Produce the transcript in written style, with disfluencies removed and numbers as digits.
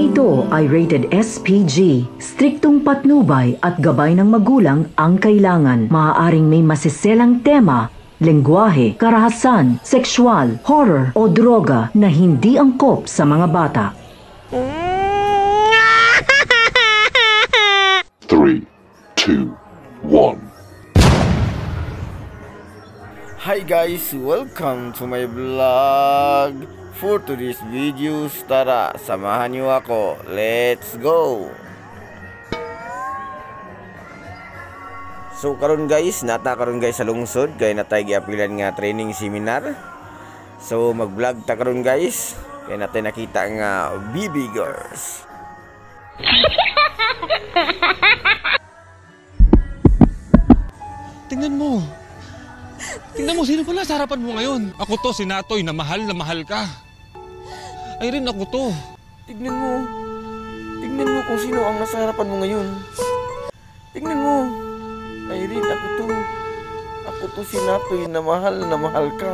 Ito ay rated SPG. Striktong patnubay at gabay ng magulang ang kailangan. Maaaring may masiselang tema, lengguwahe, karahasan, sexual, horror o droga na hindi angkop sa mga bata. 3, 2, 1. Hi guys, welcome to my vlog. For today's videos, tara, samahan niyo ako. Let's go! So karon guys, nata karon guys sa lungsod, kaya na tayo giapilan nga training seminar. So mag-vlog ta karon guys, kaya natin nakita nga BB girls. Tingnan mo. Tingnan mo, sino pala sa harapan mo ngayon? Ako to, si Natoy, na mahal ka. Ay rin ako to. Tignan mo kung sino ang nasa harapan mo ngayon. Tignan mo. Irene, ako to si Natoy na mahal ka.